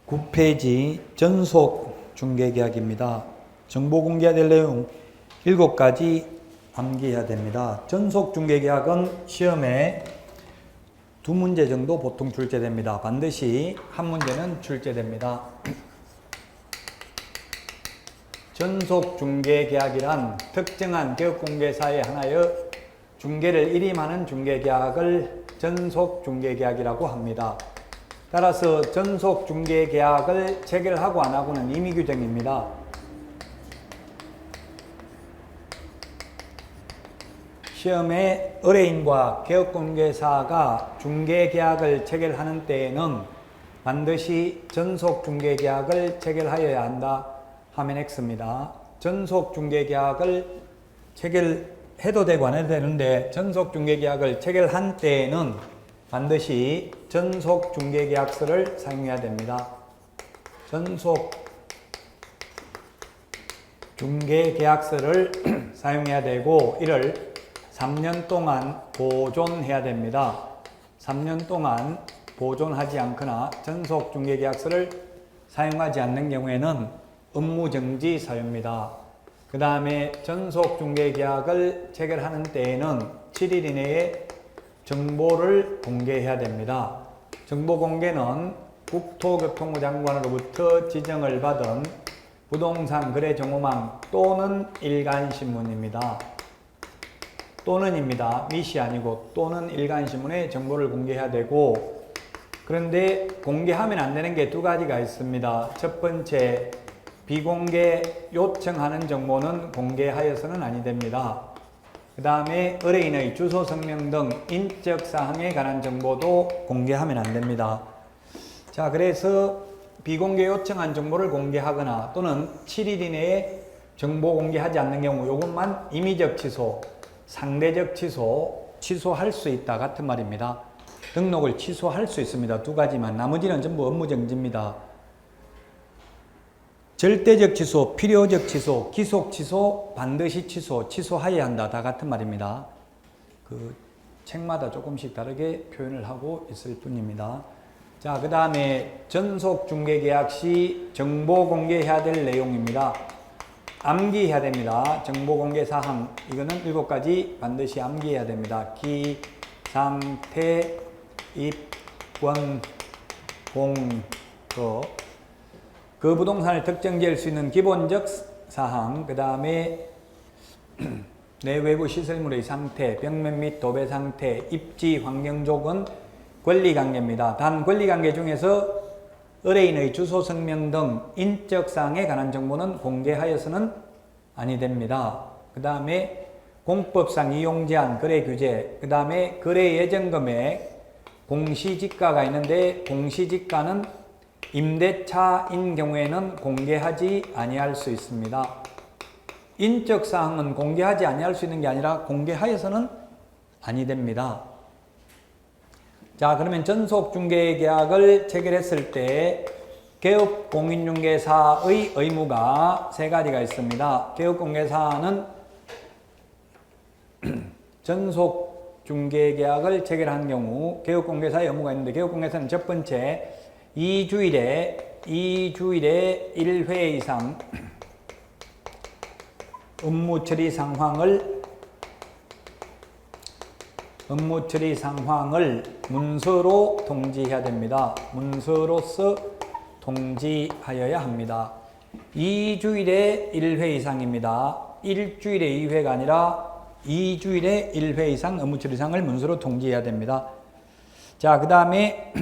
9페이지 전속 중개계약입니다. 정보 공개될 내용 7가지 암기해야 됩니다. 전속 중개계약은 시험에 2문제 정도 보통 출제됩니다. 반드시 한 문제는 출제됩니다. 전속 중개계약이란 특정한 기업공개사에 한하여 중개를 일임하는 중개계약을 전속 중개계약이라고 합니다. 따라서 전속 중개계약을 체결하고 안 하고는 임의규정입니다. 시험에 의뢰인과 기업공개사가 중개계약을 체결하는 때에는 반드시 전속 중개계약을 체결하여야 한다 하면 X입니다. 전속 중개계약을 체결해도 되고 안 해도 되는데 전속 중개계약을 체결한 때에는 반드시 전속 중개계약서를 사용해야 됩니다. 전속 중개계약서를 사용해야 되고 이를 3년 동안 보존해야 됩니다. 3년 동안 보존하지 않거나 전속 중개계약서를 사용하지 않는 경우에는 업무정지 사유입니다. 그 다음에 전속 중개계약을 체결하는 때에는 7일 이내에 정보를 공개해야 됩니다. 정보 공개는 국토교통부 장관으로부터 지정을 받은 부동산 거래 정보망 또는 일간신문입니다. 또는입니다. 미시 아니고 또는 일간신문에 정보를 공개해야 되고, 그런데 공개하면 안 되는 게 2가지가 있습니다. 첫 번째, 비공개 요청하는 정보는 공개하여서는 아니 됩니다. 그 다음에 의뢰인의 주소, 성명 등 인적 사항에 관한 정보도 공개하면 안 됩니다. 자, 그래서 비공개 요청한 정보를 공개하거나 또는 7일 이내에 정보 공개하지 않는 경우 이것만 임의적 취소, 상대적 취소, 취소할 수 있다 같은 말입니다. 등록을 취소할 수 있습니다. 2가지만. 나머지는 전부 업무정지입니다. 절대적 취소, 필요적 취소, 기속 취소, 반드시 취소, 취소하여야 한다. 다 같은 말입니다. 그 책마다 조금씩 다르게 표현을 하고 있을 뿐입니다. 자, 그 다음에 전속 중개계약 시 정보 공개해야 될 내용입니다. 암기해야 됩니다. 정보 공개 사항, 이거는 7가지 반드시 암기해야 됩니다. 기, 상태, 입권, 공거, 그 부동산을 특정 지을 수 있는 기본적 사항, 그 다음에 내외부 시설물의 상태, 벽면 및 도배 상태, 입지 환경 조건, 권리관계입니다. 단 권리관계 중에서 의뢰인의 주소, 성명 등 인적 사항에 관한 정보는 공개하여서는 아니 됩니다. 그 다음에 공법상 이용 제한, 거래 규제, 그 다음에 거래 예정 금액, 공시지가가 있는데 공시지가는 임대차인 경우에는 공개하지 아니할 수 있습니다. 인적 사항은 공개하지 아니할 수 있는 게 아니라 공개하여서는 아니 됩니다. 자, 그러면 전속 중개계약을 체결했을 때 개업 공인중개사의 의무가 3가지가 있습니다. 개업 공개사는 전속 중개계약을 체결한 경우 개업 공개사의 의무가 있는데, 개업 공개사는 첫 번째 2주일에 1회 이상 업무 처리 상황을 문서로 통지해야 됩니다. 문서로서 통지하여야 합니다. 2주일에 1회 이상입니다. 일주일에 2회가 아니라 2주일에 1회 이상 업무 처리 사항을 문서로 통지해야 됩니다. 자, 그 다음에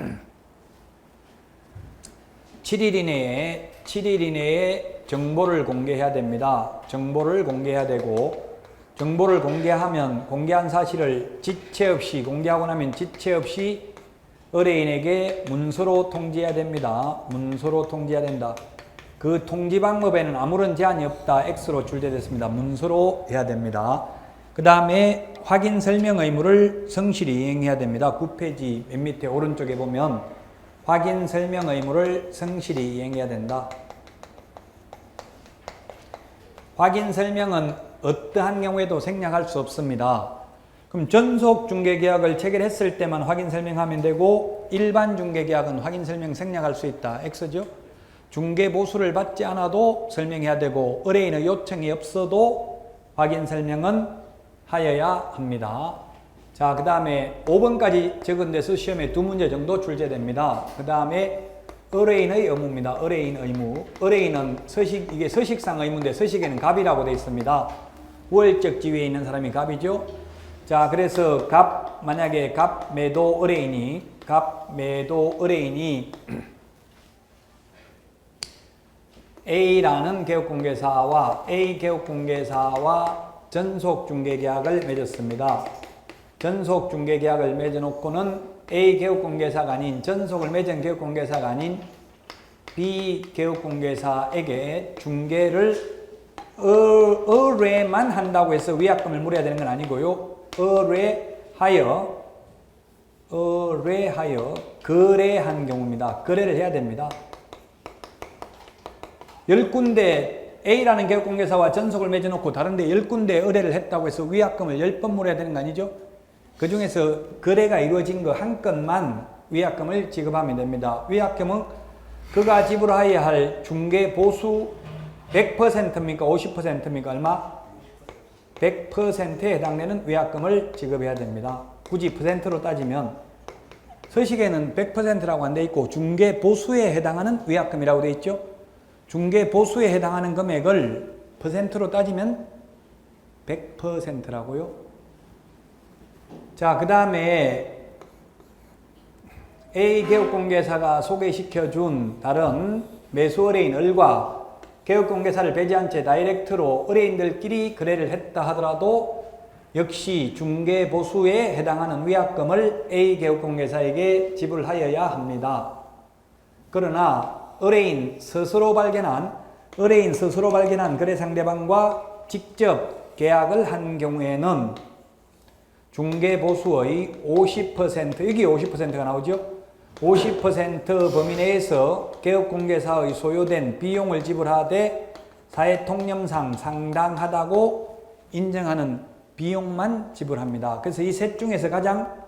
7일 이내에 정보를 공개해야 됩니다. 정보를 공개해야 되고, 정보를 공개하면 공개한 사실을 지체 없이, 공개하고 나면 지체 없이 의뢰인에게 문서로 통지해야 됩니다. 문서로 통지해야 된다. 그 통지 방법에는 아무런 제한이 없다. X로 출제됐습니다. 문서로 해야 됩니다. 그 다음에 확인 설명 의무를 성실히 이행해야 됩니다. 9페이지 맨 밑에 오른쪽에 보면 확인 설명 의무를 성실히 이행해야 된다. 확인 설명은 어떠한 경우에도 생략할 수 없습니다. 그럼 전속 중개계약을 체결했을 때만 확인 설명하면 되고, 일반 중개계약은 확인 설명 생략할 수 있다. X죠. 중개 보수를 받지 않아도 설명해야 되고 의뢰인의 요청이 없어도 확인 설명은 하여야 합니다. 자, 그 다음에 5번까지 적은 데서 시험에 2문제 정도 출제됩니다. 그 다음에 의뢰인의 의무입니다. 의뢰인 의무. 의뢰인은 이게 서식상 의무인데 서식에는 갑이라고 되어 있습니다. 우월적 지위에 있는 사람이 갑이죠. 자, 그래서 만약에 매도 의뢰인이 A라는 개업공개사와 A 개업공개사와 전속중개계약을 맺었습니다. 전속중개계약을 맺어놓고는 A 개업공개사가 아닌 전속을 맺은 개업공개사가 아닌 B 개업공개사에게 중개를 의뢰만 한다고 해서 위약금을 물어야 되는 건 아니고요. 의뢰하여 거래한 경우입니다. 거래를 해야 됩니다. 10군데 A라는 개업공개사와 전속을 맺어놓고 다른데 10군데 의뢰를 했다고 해서 위약금을 10번 물어야 되는 거 아니죠? 그 중에서 거래가 이루어진 거 한 건만 위약금을 지급하면 됩니다. 위약금은 그가 지불하여야 할 중개 보수 100%입니까? 50%입니까? 얼마? 100%에 해당되는 위약금을 지급해야 됩니다. 굳이 퍼센트로 따지면 서식에는 100%라고 안 돼 있고 중개 보수에 해당하는 위약금이라고 돼 있죠. 중개 보수에 해당하는 금액을 퍼센트로 따지면 100%라고요. 자, 그 다음에 A 개업공개사가 소개시켜준 다른 매수 의뢰인 을과 개업공개사를 배제한 채 다이렉트로 의뢰인들끼리 거래를 했다 하더라도 역시 중개보수에 해당하는 위약금을 A 개업공개사에게 지불하여야 합니다. 그러나 의뢰인 스스로 발견한 거래 상대방과 직접 계약을 한 경우에는 중개보수의 50%, 여기 50%가 나오죠? 50% 범위 내에서 개업공개사의 소요된 비용을 지불하되 사회통념상 상당하다고 인정하는 비용만 지불합니다. 그래서 이 셋 중에서 가장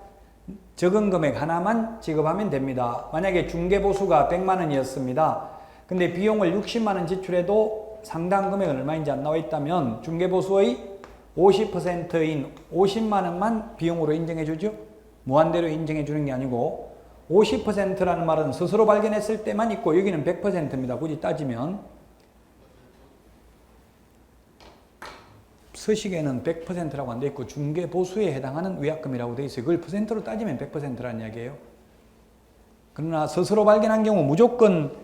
적은 금액 하나만 지급하면 됩니다. 만약에 중개보수가 100만 원이었습니다. 근데 비용을 60만 원 지출해도 상당 금액은 얼마인지 안 나와 있다면 중개보수의 50%인 50만 원만 비용으로 인정해 주죠. 무한대로 인정해 주는 게 아니고 50%라는 말은 스스로 발견했을 때만 있고 여기는 100%입니다. 굳이 따지면 서식에는 100%라고 안 돼 있고 중개보수에 해당하는 위약금이라고 돼 있어요. 그걸 퍼센트로 따지면 100%라는 이야기예요. 그러나 스스로 발견한 경우 무조건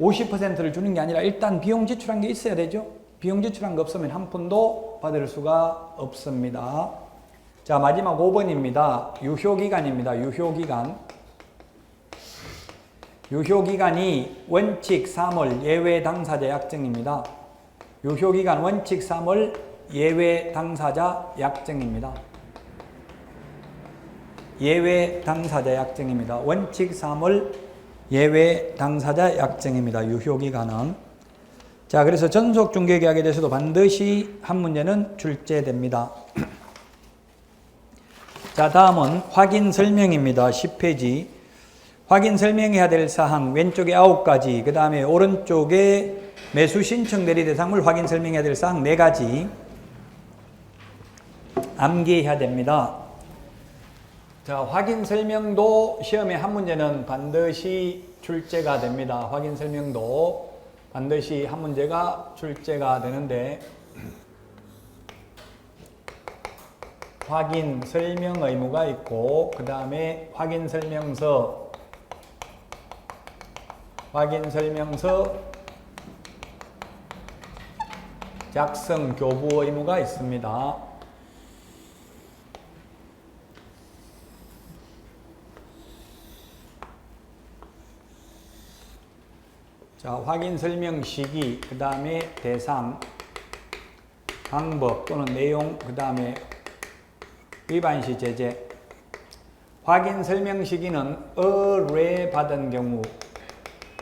50%를 주는 게 아니라 일단 비용 지출한 게 있어야 되죠. 비용 지출한 거 없으면 한 푼도 받을 수가 없습니다. 자, 마지막 5번입니다. 유효기간입니다. 유효기간이 원칙 3월 예외 당사자 약정입니다. 유효기간 원칙 3월 예외 당사자 약정입니다. 예외 당사자 약정입니다. 원칙 3월 예외 당사자 약정입니다. 유효기간은. 자, 그래서 전속중개계약에 대해서도 반드시 한 문제는 출제됩니다. 자, 다음은 확인설명입니다. 10페이지. 확인설명해야 될 사항 왼쪽에 9가지, 그 다음에 오른쪽에 매수신청 대리 대상물 확인설명해야 될 사항 4가지 암기해야 됩니다. 자, 확인설명도 시험에 한 문제는 반드시 출제가 됩니다. 확인설명도 반드시 한 문제가 출제가 되는데 확인설명 의무가 있고 그 다음에 확인설명서 작성 교부 의무가 있습니다. 자, 확인 설명 시기, 그 다음에 대상, 방법 또는 내용, 그 다음에 위반시 제재. 확인 설명 시기는 의뢰받은 경우,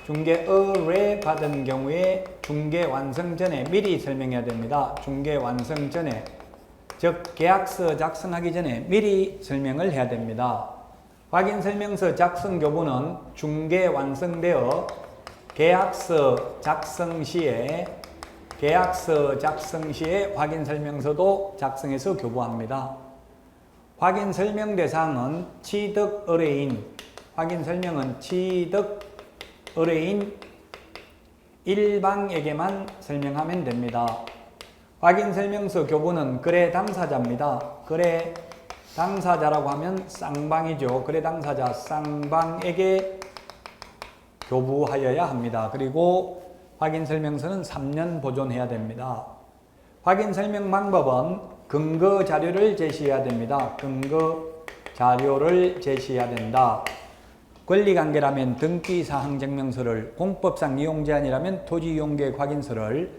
중개 의뢰받은 경우에 중개 완성 전에 미리 설명해야 됩니다. 중개 완성 전에, 즉 계약서 작성하기 전에 미리 설명을 해야 됩니다. 확인설명서 작성 교부는 중개 완성되어 계약서 작성 시에 확인설명서도 작성해서 교부합니다. 확인설명 대상은 취득 의뢰인, 확인설명은 취득 의뢰인 일방에게만 설명하면 됩니다. 확인설명서 교부는 거래 당사자입니다. 거래 당사자라고 하면 쌍방이죠. 거래 당사자 쌍방에게 교부하여야 합니다. 그리고 확인설명서는 3년 보존해야 됩니다. 확인설명 방법은 근거 자료를 제시해야 됩니다. 근거 자료를 제시해야 된다. 권리관계라면 등기사항증명서를, 공법상 이용제한이라면 토지이용계획 확인서를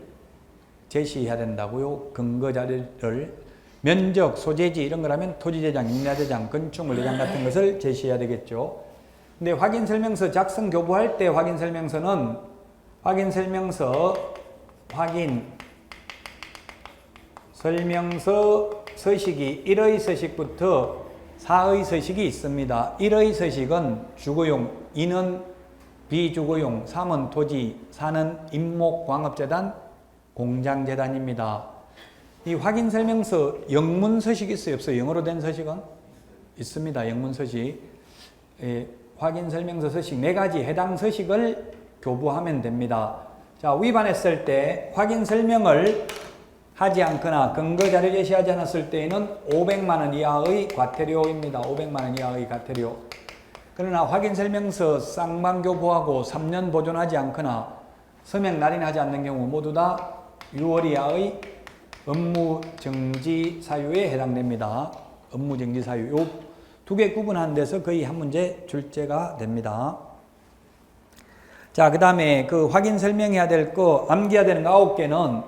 제시해야 된다고요. 근거 자료를. 면적, 소재지 이런 거라면 토지재장, 임야재장, 건축물리장 같은 것을 제시해야 되겠죠. 근데 확인설명서 작성 교부할 때 확인설명서 서식이 1의 서식부터 4의 서식이 있습니다. 1의 서식은 주거용, 2는 비주거용, 3은 토지, 4는 임목광업재단, 공장재단입니다. 이 확인설명서 영문 서식이 있어요? 없어요? 영어로 된 서식은? 있습니다. 영문 서식. 확인설명서 서식 4가지 해당 서식을 교부하면 됩니다. 자, 위반했을 때 확인설명을 하지 않거나 근거자료 제시하지 않았을 때에는 500만 원 이하의 과태료입니다. 500만 원 이하의 과태료. 그러나 확인설명서 쌍방 교부하고 3년 보존하지 않거나 서명 날인하지 않는 경우 모두 다 6월 이하의 업무정지 사유에 해당됩니다. 업무정지 사유. 요 두 개 구분하는 데서 거의 한 문제 출제가 됩니다. 자, 그 다음에 그 확인 설명해야 될 거, 암기해야 되는 거 9개는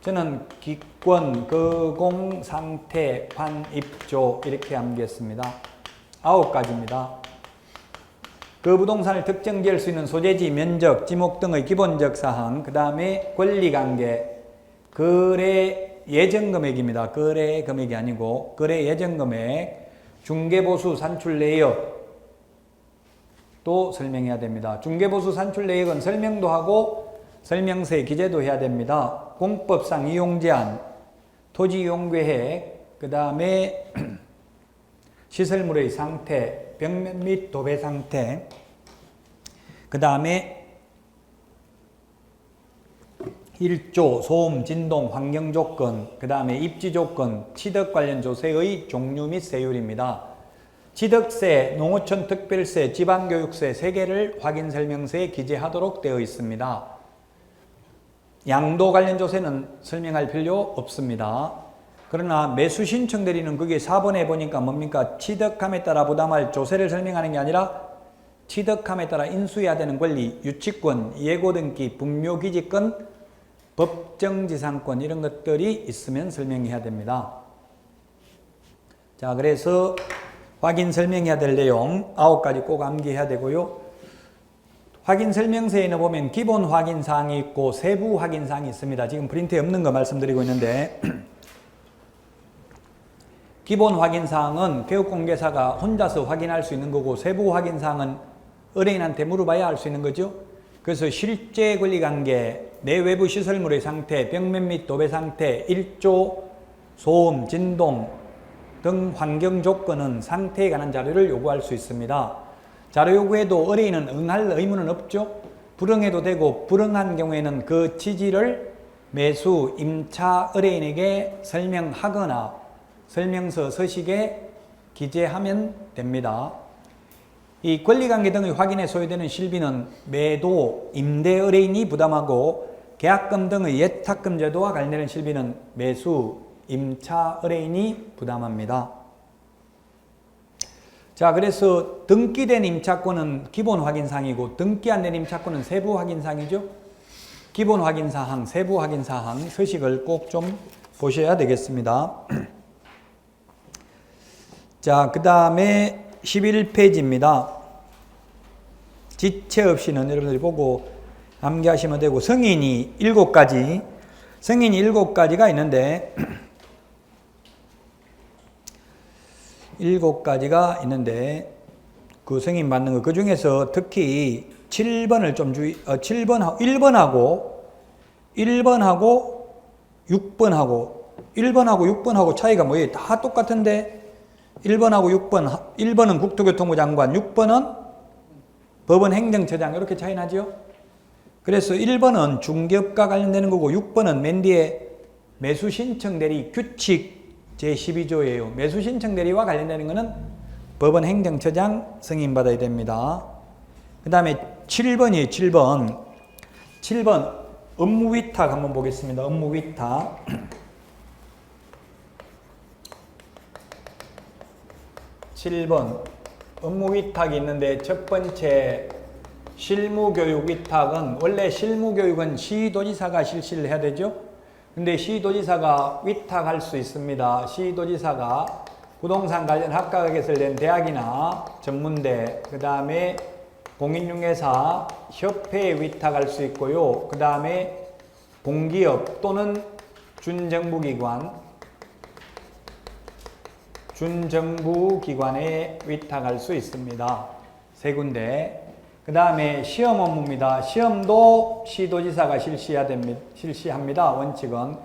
저는 기권, 거공, 상태, 환, 입조 이렇게 암기했습니다. 9가지입니다. 그 부동산을 특정지을 수 있는 소재지, 면적, 지목 등의 기본적 사항, 그 다음에 권리관계, 거래 예정금액입니다. 거래 금액이 아니고 거래 예정금액, 중개보수 산출 내역도 설명해야 됩니다. 중개보수 산출 내역은 설명도 하고 설명서에 기재도 해야 됩니다. 공법상 이용제한, 토지이용계획, 그 다음에 시설물의 상태, 벽면 및 도배 상태, 그 다음에 1조, 소음, 진동, 환경조건, 그 다음에 입지조건, 취득 관련 조세의 종류 및 세율입니다. 취득세, 농어촌 특별세, 지방교육세 3개를 확인설명서에 기재하도록 되어 있습니다. 양도 관련 조세는 설명할 필요 없습니다. 그러나 매수 신청 대리는 그게 4번에 보니까 뭡니까? 취득함에 따라 부담할 조세를 설명하는 게 아니라 취득함에 따라 인수해야 되는 권리, 유치권, 예고등기, 분묘기지권, 법정지상권 이런 것들이 있으면 설명해야 됩니다. 자, 그래서 확인 설명해야 될 내용 9가지 꼭 암기해야 되고요. 확인 설명서에는 보면 기본 확인사항이 있고 세부 확인사항이 있습니다. 지금 프린트에 없는 거 말씀드리고 있는데 기본 확인사항은 개업공개사가 혼자서 확인할 수 있는 거고 세부 확인사항은 의뢰인한테 물어봐야 알 수 있는 거죠. 그래서 실제 권리관계, 내외부 시설물의 상태, 벽면 및 도배 상태, 1조, 소음, 진동 등 환경 조건은 상태에 관한 자료를 요구할 수 있습니다. 자료 요구에도 의뢰인은 응할 의무는 없죠. 불응해도 되고 불응한 경우에는 그 취지를 매수, 임차 의뢰인에게 설명하거나 설명서 서식에 기재하면 됩니다. 이 권리관계 등의 확인에 소요되는 실비는 매도, 임대 의뢰인이 부담하고 계약금 등의 예탁금 제도와 관련된 실비는 매수, 임차 의뢰인이 부담합니다. 자, 그래서 등기된 임차권은 기본 확인사항이고 등기 안 된 임차권은 세부 확인사항이죠. 기본 확인사항, 세부 확인사항 서식을 꼭 좀 보셔야 되겠습니다. 자, 그 다음에 11페이지입니다. 지체 없이는 여러분들이 보고 암기하시면 되고 성인이 7가지가 있는데 7가지가 있는데 그 승인 받는 거, 그 중에서 특히 7번을 좀 1번하고 6번하고 차이가 뭐예요? 다 똑같은데 1번하고 6번, 1번은 국토교통부 장관, 6번은 법원 행정처장 이렇게 차이 나죠? 그래서 1번은 중개업과 관련되는 거고 6번은 맨 뒤에 매수신청대리 규칙 제12조예요. 매수신청대리와 관련되는 거는 법원 행정처장 승인받아야 됩니다. 그 다음에 7번이에요. 7번 업무위탁 한번 보겠습니다. 업무위탁. 업무위탁이 있는데 첫 번째 실무교육 위탁은 원래 실무교육은 시도지사가 실시를 해야 되죠. 근데 시도지사가 위탁할 수 있습니다. 시도지사가 부동산 관련 학과가 개설된 대학이나 전문대, 그 다음에 공인중개사 협회에 위탁할 수 있고요. 그 다음에 공기업 또는 준정부기관에 위탁할 수 있습니다. 세 군데. 그 다음에 시험 업무입니다. 시험도 시도지사가 실시합니다. 원칙은.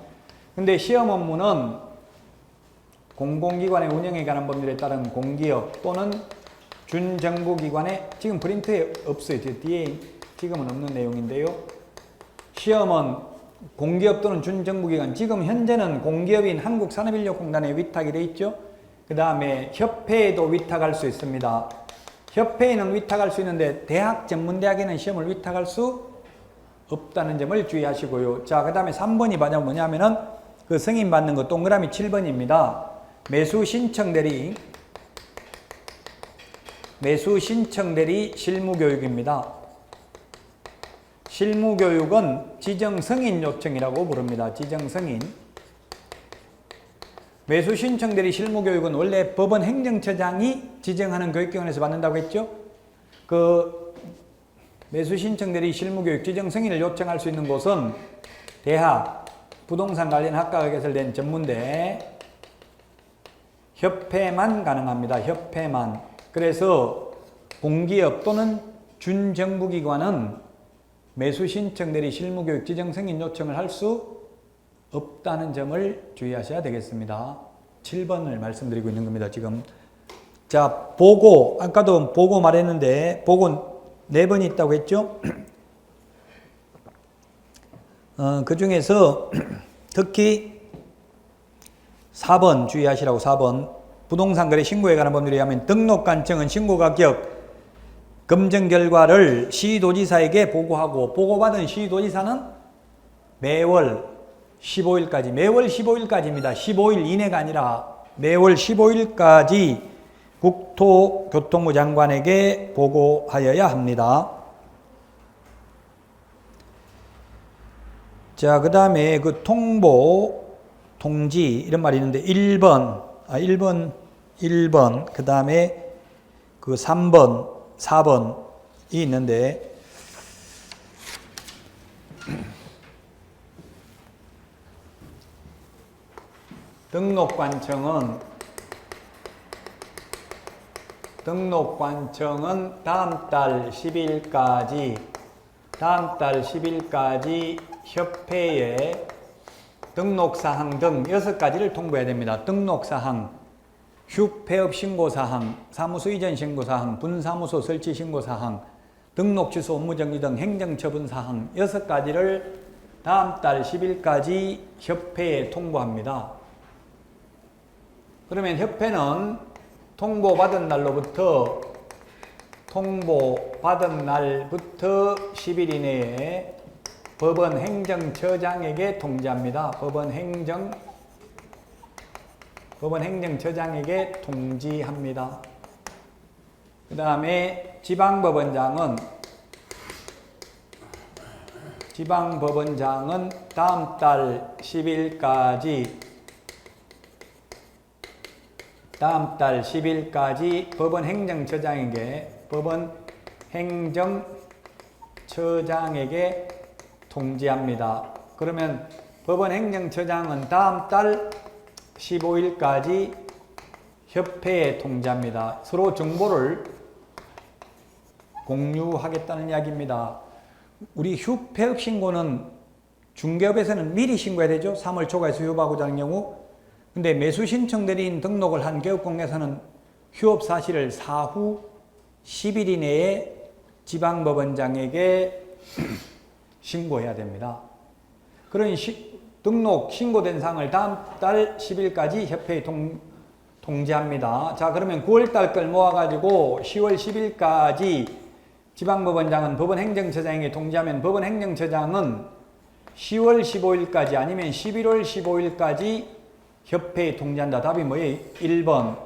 근데 시험 업무는 공공기관의 운영에 관한 법률에 따른 공기업 또는 준정부기관에 지금 프린트에 없어요. 뒤에 지금은 없는 내용인데요. 시험은 공기업 또는 준정부기관, 지금 현재는 공기업인 한국산업인력공단에 위탁이 되어 있죠. 그 다음에 협회에도 위탁할 수 있습니다. 협회에는 위탁할 수 있는데 대학, 전문대학에는 시험을 위탁할 수 없다는 점을 주의하시고요. 자, 그 다음에 3번이 뭐냐면은 그 승인받는 거 동그라미 7번입니다. 매수신청대리 실무교육입니다. 실무교육은 지정승인 요청이라고 부릅니다. 지정승인. 매수신청대리 실무교육은 원래 법원 행정처장이 지정하는 교육기관에서 받는다고 했죠. 그 매수신청대리 실무교육 지정승인을 요청할 수 있는 곳은 대학, 부동산 관련 학과가 개설된 전문대, 협회만 가능합니다. 협회만. 그래서 공기업 또는 준정부기관은 매수신청대리 실무교육 지정승인 요청을 할 수 없다는 점을 주의하셔야 되겠습니다. 7번을 말씀드리고 있는 겁니다. 지금. 자, 보고. 아까도 보고 말했는데 보고 4번이 있다고 했죠. 그 중에서 특히 4번 주의하시라고. 4번 부동산 거래 신고에 관한 법률에 의하면 등록관청은 신고가격 검증 결과를 시도지사에게 보고하고, 보고받은 시도지사는 매월 15일까지입니다. 15일 이내가 아니라 매월 15일까지 국토교통부 장관에게 보고하여야 합니다. 자, 그 다음에 그 통보, 통지 이런 말이 있는데 1번, 그 다음에 그 3번, 4번이 있는데 등록관청은 다음 달 10일까지 협회에 등록사항 등 6가지를 통보해야 됩니다. 등록사항, 휴폐업 신고사항, 사무소 이전 신고사항, 분사무소 설치 신고사항, 등록 취소 업무정지 등 행정처분사항 6가지를 다음 달 10일까지 협회에 통보합니다. 그러면 협회는 통보받은 날부터 10일 이내에 법원 행정처장에게 통지합니다. 법원 행정처장에게 통지합니다. 그 다음에 지방법원장은 다음 달 10일까지 법원 행정처장에게 통지합니다. 그러면 법원 행정처장은 다음 달 15일까지 협회에 통지합니다. 서로 정보를 공유하겠다는 이야기입니다. 우리 휴폐업 신고는 중개업에서는 미리 신고해야 되죠. 3월 초과해서 휴업하고자 하는 경우. 근데 매수 신청 대리인 등록을 한 개업공개사는 휴업 사실을 사후 10일 이내에 지방법원장에게 신고해야 됩니다. 그런 등록 신고된 사항을 다음 달 10일까지 협회에 통지합니다. 자, 그러면 9월달 걸 모아가지고 10월 10일까지 지방법원장은 법원행정처장에게 통지하면 법원행정처장은 10월 15일까지 아니면 11월 15일까지 협회에 통지한다. 답이 뭐예요? 1번,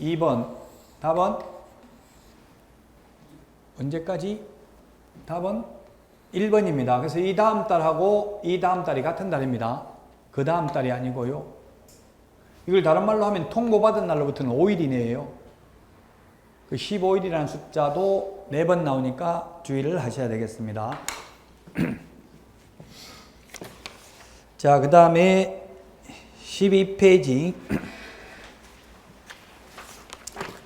2번, 답은 언제까지? 답은 1번입니다. 그래서 이 다음 달하고 이 다음 달이 같은 달입니다. 그 다음 달이 아니고요. 이걸 다른 말로 하면 통보받은 날로부터는 5일 이내예요. 그 15일이라는 숫자도 4번 나오니까 주의를 하셔야 되겠습니다. 자, 그 다음에 12페이지.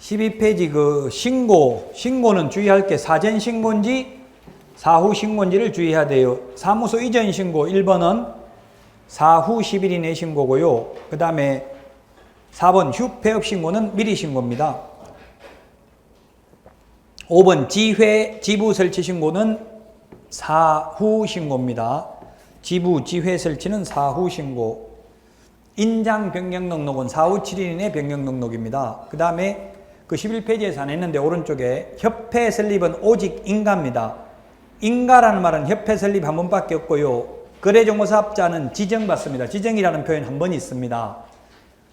12페이지 그 신고는 주의할 게 사전 신고인지 사후 신고인지를 주의해야 돼요. 사무소 이전 신고 1번은 사후 10일 이내 신고고요. 그 다음에 4번 휴폐업 신고는 미리 신고입니다. 5번 지부 설치 신고는 사후 신고입니다. 지회 설치는 사후 신고. 인장 변경 등록은 사후 7일 이내 변경 등록입니다. 그 다음에 그 11페이지에서 안 했는데 오른쪽에 협회 설립은 오직 인가입니다. 인가라는 말은 협회 설립 한 번밖에 없고요. 거래정보사업자는 지정받습니다. 지정이라는 표현 한 번 있습니다.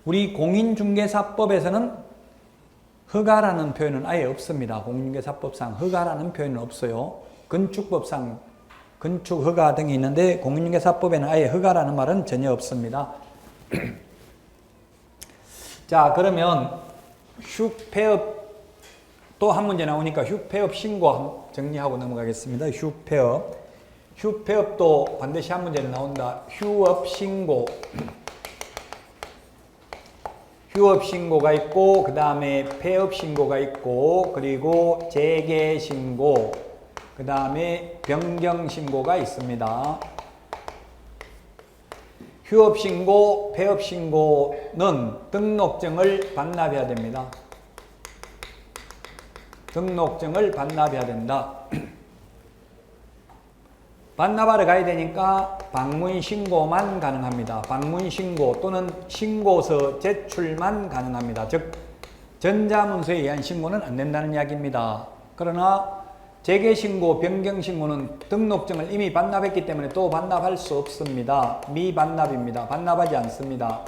우리 공인중개사법에서는 허가라는 표현은 아예 없습니다. 공인중개사법상 허가라는 표현은 없어요. 건축법상 건축 허가 등이 있는데 공인중개사법에는 아예 허가라는 말은 전혀 없습니다. 자, 그러면 휴폐업 또 한 문제 나오니까 휴폐업 신고 정리하고 넘어가겠습니다. 휴폐업도 반드시 한 문제는 나온다. 휴업 신고가 있고 그 다음에 폐업 신고가 있고 그리고 재개 신고 그 다음에 변경 신고가 있습니다. 휴업 신고, 폐업 신고는 등록증을 반납해야 됩니다. 등록증을 반납해야 된다. 반납하러 가야 되니까 방문 신고만 가능합니다. 방문 신고 또는 신고서 제출만 가능합니다. 즉 전자문서에 의한 신고는 안 된다는 이야기입니다. 그러나 재개신고, 변경신고는 등록증을 이미 반납했기 때문에 또 반납할 수 없습니다. 미반납입니다. 반납하지 않습니다.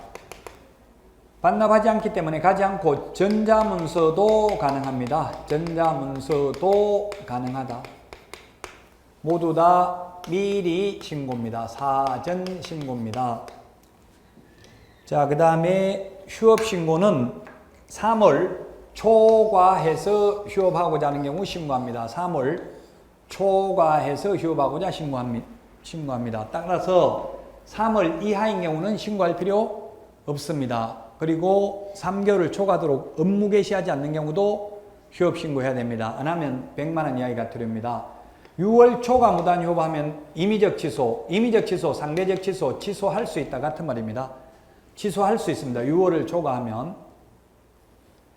반납하지 않기 때문에 가지 않고 전자문서도 가능합니다. 전자문서도 가능하다. 모두 다 미리 신고입니다. 사전 신고입니다. 자, 그 다음에 휴업신고는 3월 초과해서 휴업하고자 하는 경우 신고합니다. 3월 초과해서 휴업하고자 신고합니다. 따라서 3월 이하인 경우는 신고할 필요 없습니다. 그리고 3개월을 초과하도록 업무 개시하지 않는 경우도 휴업 신고해야 됩니다. 안 하면 100만 원 이하가 들어옵니다. 6월 초과 무단 휴업하면 임의적 취소, 상대적 취소, 취소할 수 있다 같은 말입니다. 취소할 수 있습니다. 6월을 초과하면.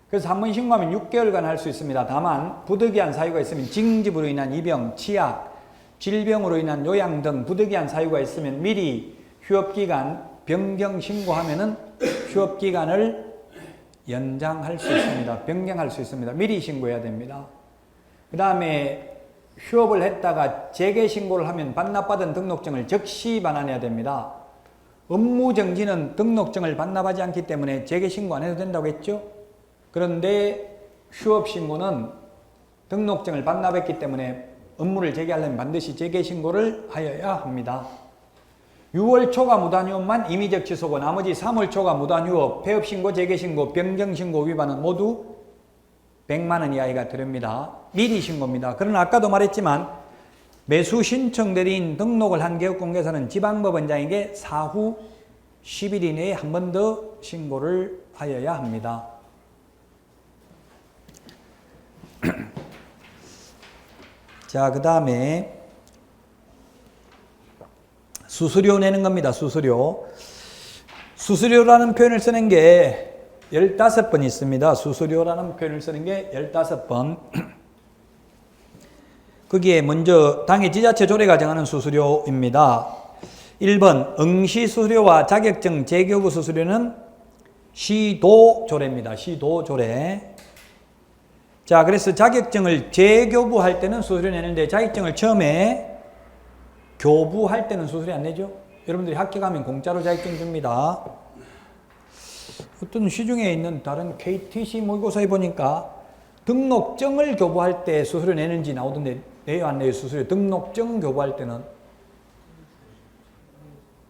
그래서 한 번 신고하면 6개월간 할 수 있습니다. 다만 부득이한 사유가 있으면 징집으로 인한 입영, 치약, 질병으로 인한 요양 등 부득이한 사유가 있으면 미리 휴업기간 변경 신고하면은 휴업기간을 연장할 수 있습니다. 변경할 수 있습니다. 미리 신고해야 됩니다. 그 다음에 휴업을 했다가 재개신고를 하면 반납받은 등록증을 즉시 반환해야 됩니다. 업무정지는 등록증을 반납하지 않기 때문에 재개신고 안 해도 된다고 했죠? 그런데 휴업신고는 등록증을 반납했기 때문에 업무를 재개하려면 반드시 재개신고를 하여야 합니다. 6월 초과 무단휴업만 임의적 취소고 나머지 3월 초과 무단휴업, 폐업신고, 재개신고, 변경신고 위반은 모두 100만 원 이하가 들어옵니다. 미리 신고입니다. 그러나 아까도 말했지만 매수 신청 대리인 등록을 한 개업공개사는 지방법원장에게 사후 10일 이내에 한 번 더 신고를 하여야 합니다. 자, 그 다음에 수수료 내는 겁니다. 수수료. 수수료라는 표현을 쓰는 게 15번 있습니다. 수수료라는 표현을 쓰는 게 15번. 거기에 먼저 당해 지자체 조례가 정하는 수수료입니다. 1번 응시 수수료와 자격증 재교부 수수료는 시도조례입니다. 시도조례. 자, 그래서 자격증을 재교부할 때는 수수료 내는데 자격증을 처음에 교부할 때는 수수료 안 내죠? 여러분들이 학교 가면 공짜로 자격증 줍니다. 어떤 시중에 있는 다른 KTC 모의고사에 보니까 등록증을 교부할 때 수수료 내는지 나오던데 내요 안 내요? 수수료. 등록증 교부할 때는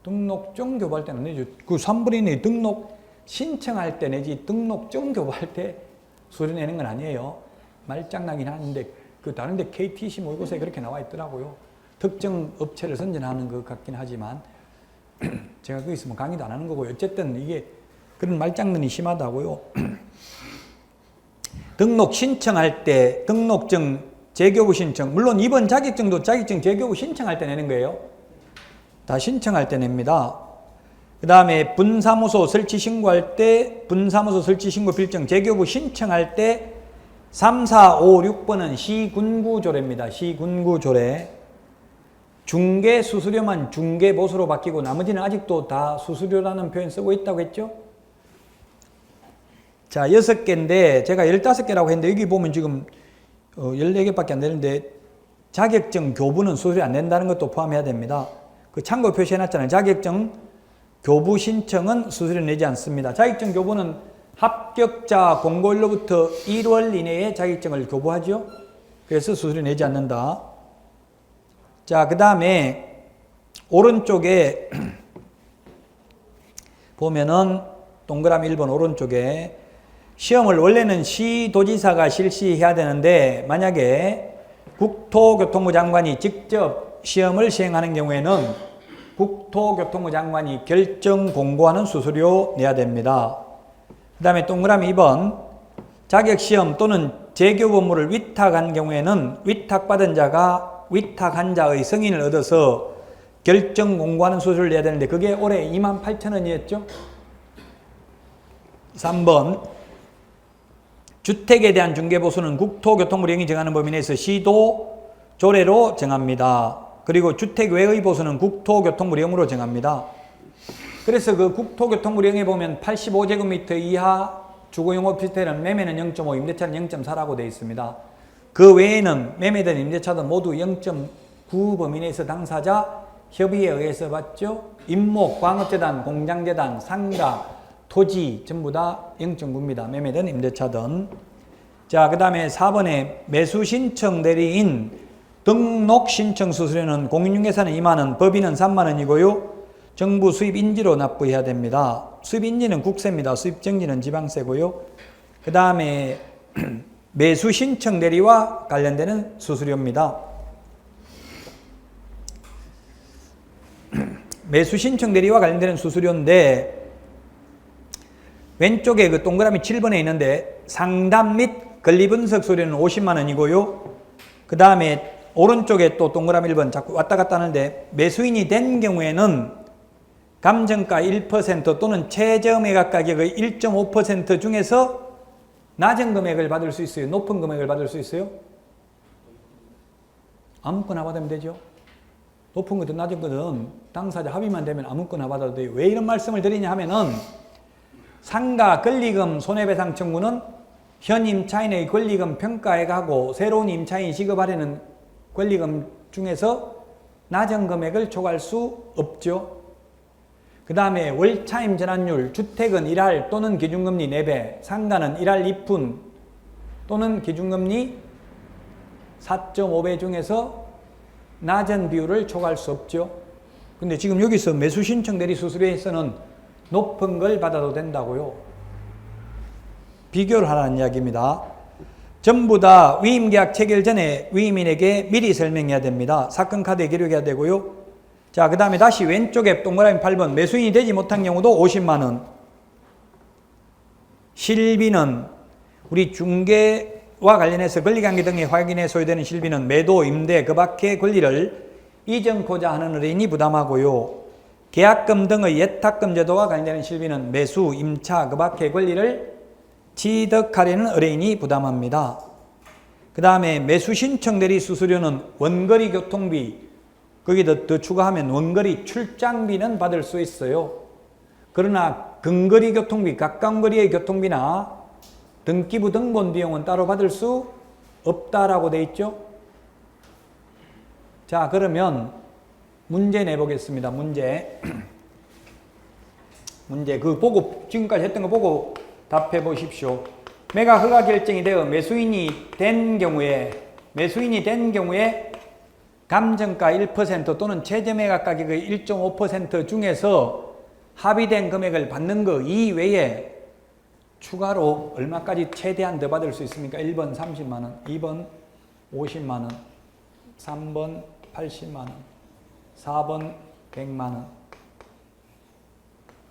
등록증 교부할 때는 내죠. 그 3분의 1이 등록 신청할 때 내지 등록증 교부할 때 수수료 내는 건 아니에요. 말장난이긴 하는데 그 다른데 KTC 모의고사에 그렇게 나와 있더라고요. 특정 업체를 선전하는 것 같긴 하지만 제가 거기 있으면 강의도 안 하는 거고요. 어쨌든 이게 그런 말장난이 심하다고요. 등록 신청할 때 등록증 재교부 신청, 물론 이번 자격증도 자격증 재교부 신청할 때 내는 거예요. 다 신청할 때 냅니다. 그 다음에 분사무소 설치 신고할 때 분사무소 설치 신고 필증 재교부 신청할 때 3, 4, 5, 6번은 시군구조례입니다. 시군구조례. 중개 수수료만 중개보수로 바뀌고 나머지는 아직도 다 수수료라는 표현 쓰고 있다고 했죠? 자, 6개인데 제가 15개라고 했는데 여기 보면 지금 14개밖에 안 되는데 자격증 교부는 수수료 안 낸다는 것도 포함해야 됩니다. 그 참고 표시해놨잖아요. 자격증 교부 신청은 수수료 내지 않습니다. 자격증 교부는 합격자 공고일로부터 1월 이내에 자격증을 교부하죠. 그래서 수수료 내지 않는다. 자, 그 다음에 오른쪽에 보면은 동그라미 1번 오른쪽에 시험을 원래는 시도지사가 실시해야 되는데 만약에 국토교통부 장관이 직접 시험을 시행하는 경우에는 국토교통부 장관이 결정 공고하는 수수료 내야 됩니다. 그 다음에 동그라미 2번 자격시험 또는 재교부 업무를 위탁한 경우에는 위탁받은 자가 위탁한 자의 승인을 얻어서 결정 공고하는 수수료를 내야 되는데 그게 올해 28,000원이었죠. 3번 주택에 대한 중개보수는 국토교통부령이 정하는 범위 내에서 시도 조례로 정합니다. 그리고 주택 외의 보수는 국토교통부령으로 정합니다. 그래서 그 국토교통부령에 보면 85제곱미터 이하 주거용 오피스텔은 매매는 0.5, 임대차는 0.4라고 되어 있습니다. 그 외에는 매매든 임대차든 모두 0.9 범위 내에서 당사자 협의에 의해서 받죠. 임목, 광업재단, 공장재단, 상가, 토지 전부 다 0.9입니다. 매매든 임대차든. 자, 그 다음에 4번에 매수신청 대리인 등록신청 수수료는 공인중개사는 2만원, 법인은 3만원이고요. 정부 수입인지로 납부해야 됩니다. 수입인지는 국세입니다. 수입정지는 지방세고요. 그 다음에 매수신청 대리와 관련되는 수수료입니다. 매수신청 대리와 관련되는 수수료인데 왼쪽에 그 동그라미 7번에 있는데 상담 및 권리분석 수수료는 50만 원이고요. 그 다음에 오른쪽에 또 동그라미 1번 자꾸 왔다 갔다 하는데 매수인이 된 경우에는 감정가 1% 또는 최저매각 가격의 1.5% 중에서 낮은 금액을 받을 수 있어요? 높은 금액을 받을 수 있어요? 아무거나 받으면 되죠. 높은 거든 낮은 거든 당사자 합의만 되면 아무거나 받아도 돼요. 왜 이런 말씀을 드리냐 하면은 상가 권리금 손해배상 청구는 현 임차인의 권리금 평가액하고 새로운 임차인이 지급하려는 권리금 중에서 낮은 금액을 초과할 수 없죠. 그 다음에 월차임 전환율, 주택은 1할 또는 기준금리 4배, 상가는 1할 2푼 또는 기준금리 4.5배 중에서 낮은 비율을 초과할 수 없죠. 근데 지금 여기서 매수신청 대리 수수료에서는 높은 걸 받아도 된다고요. 비교를 하라는 이야기입니다. 전부 다 위임계약 체결 전에 위임인에게 미리 설명해야 됩니다. 사건 카드에 기록해야 되고요. 자, 그 다음에 다시 왼쪽에 동그라미 8번 매수인이 되지 못한 경우도 50만원. 실비는 우리 중개업 관련해서 권리관계 등의 확인에 소요되는 실비는 매도, 임대, 그 밖의 권리를 이전코자 하는 의뢰인이 부담하고요. 계약금 등의 예탁금 제도와 관련되는 실비는 매수, 임차, 그 밖의 권리를 취득하려는 의뢰인이 부담합니다. 그 다음에 매수 신청 대리 수수료는 원거리 교통비, 거기다 더 추가하면 원거리 출장비는 받을 수 있어요. 그러나 근거리 교통비, 가까운 거리의 교통비나 등기부 등본 비용은 따로 받을 수 없다라고 돼 있죠. 자, 그러면 문제 내보겠습니다. 문제 그 보고 지금까지 했던 거 보고 답해 보십시오. 매각 허가 결정이 되어 매수인이 된 경우에 감정가 1% 또는 최저 매각 가격의 1.5% 중에서 합의된 금액을 받는 거 이외에 추가로 얼마까지 최대한 더 받을 수 있습니까? 1번 30만 원, 2번 50만 원, 3번 80만 원, 4번 100만 원,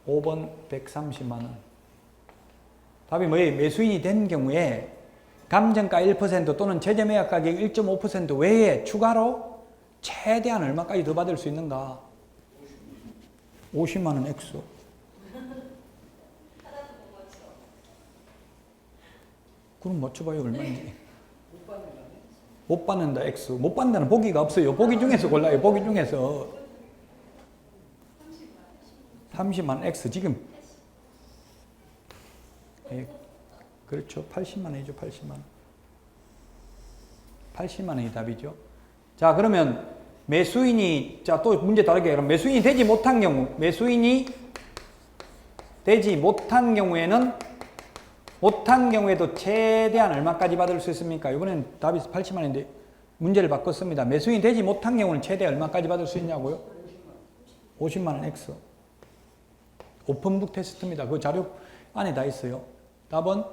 5번 130만 원. 답이 뭐예요? 매수인이 된 경우에 감정가 1% 또는 최저 매각 가격 1.5% 외에 추가로 최대한 얼마까지 더 받을 수 있는가? 50만 원 X. 그럼 맞춰봐요. 얼마인지. 못 받는다 X. 못 받는다는 보기가 없어요. 보기 중에서 골라요. 보기 중에서 30만 원 X. 지금 그렇죠. 80만 원이죠. 80만 원. 80만 원이 답이죠. 자, 그러면 매수인이, 자, 또 문제 다르게, 그럼 매수인이 되지 못한 경우에도 최대한 얼마까지 받을 수 있습니까? 이번엔 답이 80만 원인데 문제를 바꿨습니다. 매수인이 되지 못한 경우는 최대 얼마까지 받을 수 있냐고요? 50만 원 X. 오픈북 테스트입니다. 그 자료 안에 다 있어요. 답은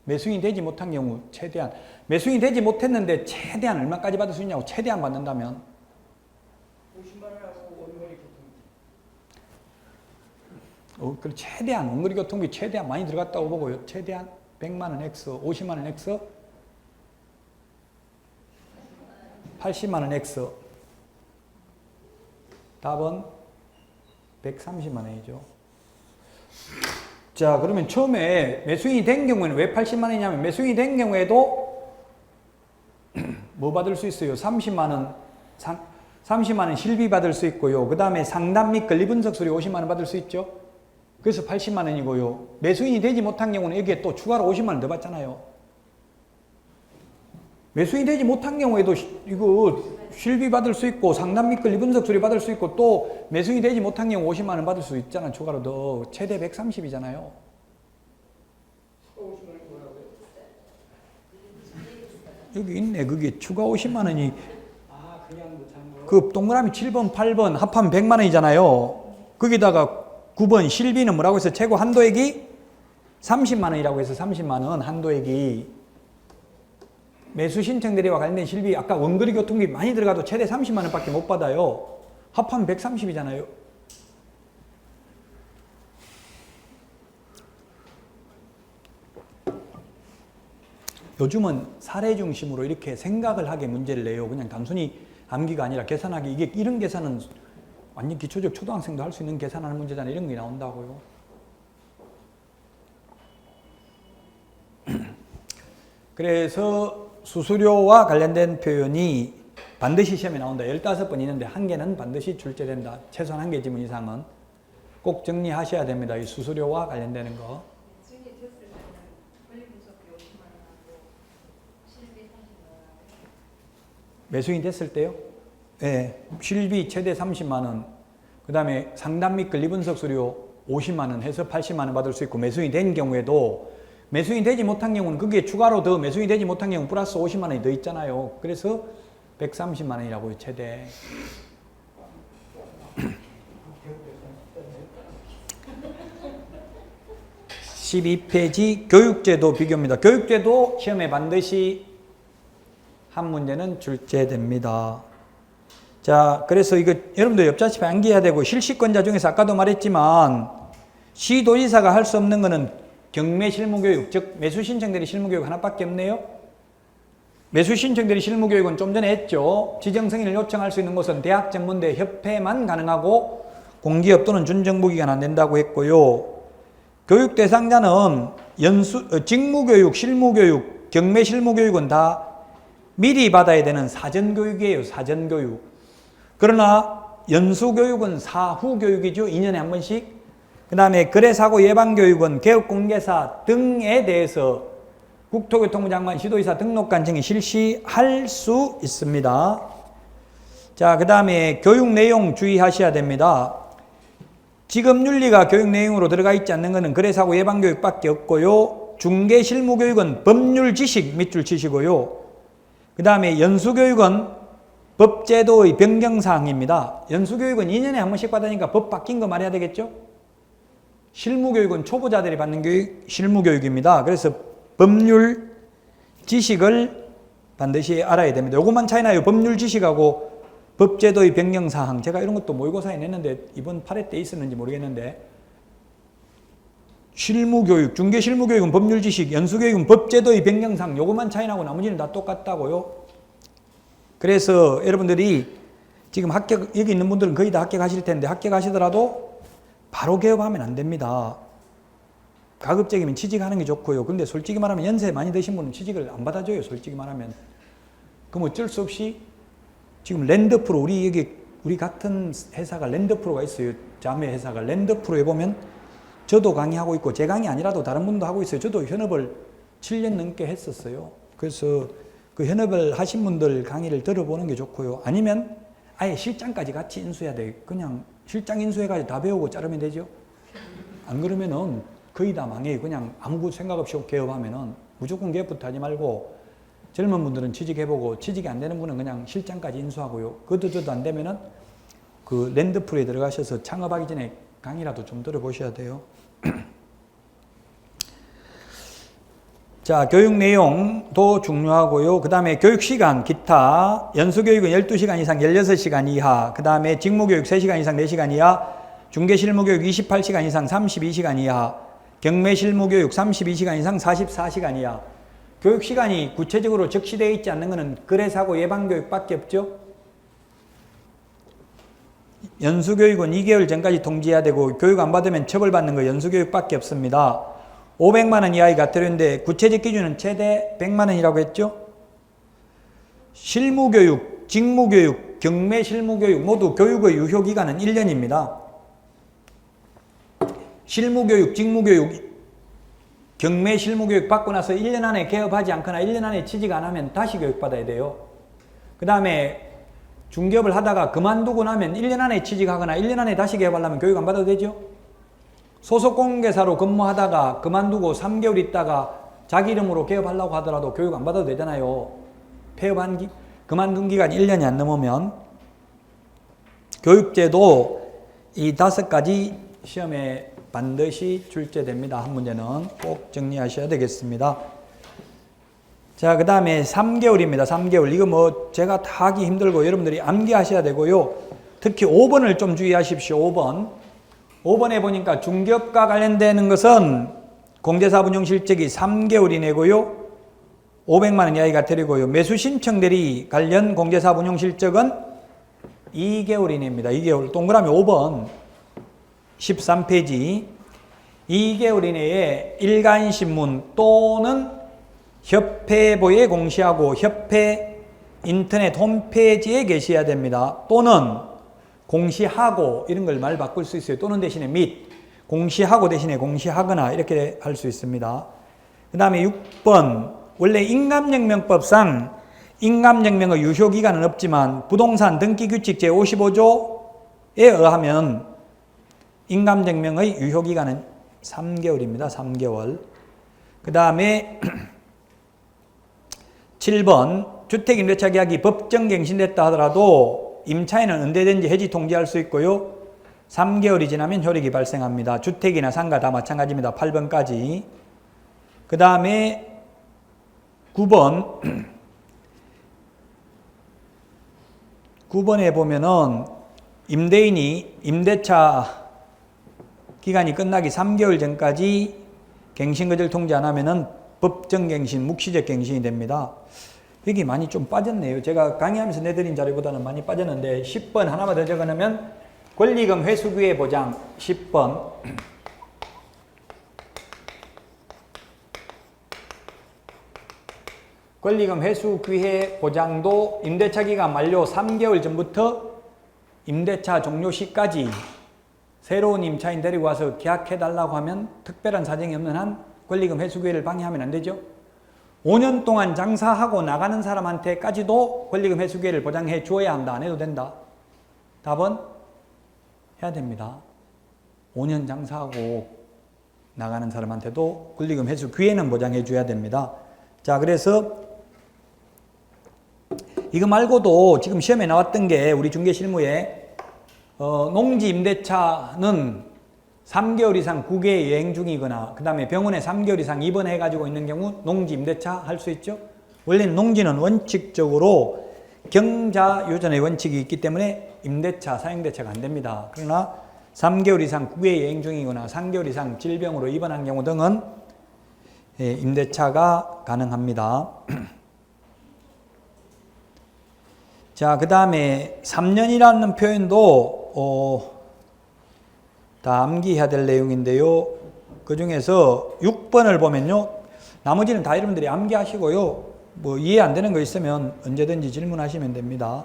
매수인이 되지 못한 경우 최대한, 매수인이 되지 못했는데 최대한 얼마까지 받을 수 있냐고. 최대한 받는다면 50만 원하고 원거리 교통비. 그럼 최대한 원거리 교통비 최대한 많이 들어갔다고 보고요. 최대한 100만 원 X, 50만 원 X, 80만 원 X. 답은 130만 원이죠. 자, 그러면 처음에 매수인이 된 경우에는 왜 80만 원이냐면 매수인이 된 경우에도 뭐 받을 수 있어요? 30만 원 실비 받을 수 있고요. 그 다음에 상담 및 권리 분석 수료 50만 원 받을 수 있죠. 그래서 80만 원이고요. 매수인이 되지 못한 경우는 여기에 또 추가로 50만 원 더 받잖아요. 매수인이 되지 못한 경우에도 이거 실비 받을 수 있고 상담 및 권리 분석 수료 받을 수 있고 또 매수인이 되지 못한 경우 50만 원 받을 수 있잖아요. 추가로 더 최대 130이잖아요. 여기 있네. 그게 추가 50만 원이 그 동그라미 7번, 8번 합하면 100만 원이잖아요. 거기다가 9번 실비는 뭐라고 해서 최고 한도액이 30만 원이라고 해서 30만 원 한도액이 매수 신청 대리와 관련된 실비 아까 원거리 교통비 많이 들어가도 최대 30만 원밖에 못 받아요. 합하면 130이잖아요. 요즘은 사례 중심으로 이렇게 생각을 하게 문제를 내요. 그냥 단순히 암기가 아니라 계산하기. 이게 이런 계산은 완전 기초적 초등학생도 할 수 있는 계산하는 문제잖아요. 이런 게 나온다고요. 그래서 수수료와 관련된 표현이 반드시 시험에 나온다. 15번 있는데 한 개는 반드시 출제된다. 최소한 한 개 지문 이상은 꼭 정리하셔야 됩니다. 이 수수료와 관련되는 거. 매수인이 됐을 때요? 네. 실비 최대 30만 원. 그 다음에 상담 및 권리 분석 수료 50만 원 해서 80만 원 받을 수 있고 매수인이 된 경우에도 매수인이 되지 못한 경우는 그게 추가로 더 매수인이 되지 못한 경우 플러스 50만 원이 더 있잖아요. 그래서 130만 원이라고요. 최대. 12페이지 교육제도 비교입니다. 교육제도 시험에 반드시 한 문제는 출제됩니다. 자, 그래서 이거 여러분들 옆자집에 암기해야 되고 실시권자 중에서 아까도 말했지만 시도지사가 할 수 없는 거는 경매 실무교육, 즉 매수 신청대리 실무교육 하나밖에 없네요. 매수 신청대리 실무교육은 좀 전에 했죠. 지정 승인을 요청할 수 있는 곳은 대학 전문대 협회만 가능하고 공기업 또는 준정부기관 안 된다고 했고요. 교육 대상자는 직무교육, 실무교육, 경매 실무교육은 다 미리 받아야 되는 사전교육이에요. 사전교육. 그러나 연수교육은 사후교육이죠. 2년에 한 번씩. 그 다음에 거래사고 예방교육은 개업공개사 등에 대해서 국토교통부 장관 시도의사 등록관청이 실시할 수 있습니다. 자, 그 다음에 교육 내용 주의하셔야 됩니다. 직업윤리가 교육 내용으로 들어가 있지 않는 것은 거래사고 예방교육밖에 없고요. 중개실무교육은 법률 지식 밑줄 치시고요. 그 다음에 연수교육은 법제도의 변경사항입니다. 연수교육은 2년에 한 번씩 받으니까 법 바뀐 거 말해야 되겠죠? 실무교육은 초보자들이 받는 교육, 실무교육입니다. 그래서 법률 지식을 반드시 알아야 됩니다. 요것만 차이나요. 법률 지식하고 법제도의 변경사항. 제가 이런 것도 모의고사에 냈는데 이번 8회 때 있었는지 모르겠는데 실무교육, 중개실무교육은 법률 지식, 연수교육은 법제도의 변경사항. 요것만 차이나고 나머지는 다 똑같다고요. 그래서 여러분들이 지금 합격, 여기 있는 분들은 거의 다 합격하실 텐데 합격하시더라도 바로 개업하면 안 됩니다. 가급적이면 취직하는 게 좋고요. 근데 솔직히 말하면 연세 많이 드신 분은 취직을 안 받아줘요. 솔직히 말하면. 그럼 어쩔 수 없이 지금 랜드프로, 우리 같은 회사가 랜드프로가 있어요. 자매 회사가 랜드프로에 보면 저도 강의하고 있고 제 강의 아니라도 다른 분도 하고 있어요. 저도 현업을 7년 넘게 했었어요. 그래서 그 현업을 하신 분들 강의를 들어보는 게 좋고요. 아니면 아예 실장까지 같이 인수해야 돼. 그냥 실장 인수해가지고 다 배우고 자르면 되죠. 안 그러면은 거의 다 망해요. 그냥 아무 생각 없이 개업하면은 무조건 개업부터 하지 말고 젊은 분들은 취직해보고 취직이 안 되는 분은 그냥 실장까지 인수하고요. 그것도 안 되면은 그 랜드풀에 들어가셔서 창업하기 전에 강의라도 좀 들어보셔야 돼요. 자, 교육 내용도 중요하고요. 그 다음에 교육시간, 기타, 연수교육은 12시간 이상 16시간 이하, 그 다음에 직무교육 3시간 이상 4시간 이하, 중개실무교육 28시간 이상 32시간 이하, 경매실무교육 32시간 이상 44시간 이하. 교육시간이 구체적으로 적시되어 있지 않는 것은 거래사고 예방교육밖에 없죠. 연수교육은 2개월 전까지 통지해야 되고 교육 안 받으면 처벌받는 거 연수교육밖에 없습니다. 500만 원 이하의 과태료인데 구체적 기준은 최대 100만 원이라고 했죠. 실무교육, 직무교육, 경매실무교육 모두 교육의 유효기간은 1년입니다. 실무교육, 직무교육, 경매실무교육 받고 나서 1년 안에 개업하지 않거나 1년 안에 취직 안 하면 다시 교육받아야 돼요. 그 다음에 중개업을 하다가 그만두고 나면 1년 안에 취직하거나 1년 안에 다시 개업하려면 교육 안 받아도 되죠. 소속공개사로 근무하다가 그만두고 3개월 있다가 자기 이름으로 개업하려고 하더라도 교육 안 받아도 되잖아요. 그만둔 기간 1년이 안 넘으면. 교육제도 이 5가지 시험에 반드시 출제됩니다. 한 문제는 꼭 정리하셔야 되겠습니다. 자, 그 다음에 3개월입니다. 3개월. 이거 뭐 제가 다 하기 힘들고 여러분들이 암기하셔야 되고요. 특히 5번을 좀 주의하십시오. 5번. 5번에 보니까 중개업과 관련되는 것은 공제사업 운영 실적이 3개월 이내고요. 500만 원 이하의 과태료고요. 매수 신청 대리 관련 공제사업 운영 실적은 2개월 이내입니다. 2개월. 동그라미 5번 13페이지 2개월 이내에 일간신문 또는 협회보에 공시하고 협회 인터넷 홈페이지에 게시해야 됩니다. 또는 공시하고 이런 걸 말 바꿀 수 있어요. 또는 대신에 및 공시하고 대신에 공시하거나 이렇게 할 수 있습니다. 그 다음에 6번 원래 임감혁명법상 임감혁명의 유효기간은 없지만 부동산 등기규칙 제55조에 의하면 임감혁명의 유효기간은 3개월입니다. 3개월. 그 다음에 7번 주택임대차 계약이 법정갱신됐다 하더라도 임차인은 언제든지 해지 통지할 수 있고요. 3개월이 지나면 효력이 발생합니다. 주택이나 상가 다 마찬가지입니다. 8번까지. 그 다음에 9번 9번에 보면은 임대인이 임대차 기간이 끝나기 3개월 전까지 갱신거절 통지 안 하면은 법정 갱신, 묵시적 갱신이 됩니다. 여기 많이 좀 빠졌네요. 제가 강의하면서 내드린 자료보다는 많이 빠졌는데 10번 하나만 더 적어놓으면 권리금 회수기회 보장 10번 권리금 회수기회 보장도 임대차 기간 만료 3개월 전부터 임대차 종료 시까지 새로운 임차인 데리고 와서 계약해달라고 하면 특별한 사정이 없는 한 권리금 회수기회를 방해하면 안 되죠. 5년 동안 장사하고 나가는 사람한테까지도 권리금 회수기회를 보장해 주어야 한다. 안 해도 된다. 답은 해야 됩니다. 5년 장사하고 나가는 사람한테도 권리금 회수기회는 보장해 줘야 됩니다. 자, 그래서 이거 말고도 지금 시험에 나왔던 게 우리 중개실무에 농지 임대차는 3개월 이상 국외 여행 중이거나 그 다음에 병원에 3개월 이상 입원해 가지고 있는 경우 농지 임대차 할 수 있죠. 원래는 농지는 원칙적으로 경자유전의 원칙이 있기 때문에 임대차, 사용대차가 안 됩니다. 그러나 3개월 이상 국외 여행 중이거나 3개월 이상 질병으로 입원한 경우 등은 임대차가 가능합니다. 자, 그 다음에 3년이라는 표현도 다 암기해야 될 내용인데요. 그 중에서 6번을 보면요. 나머지는 다 여러분들이 암기하시고요. 뭐 이해 안 되는 거 있으면 언제든지 질문하시면 됩니다.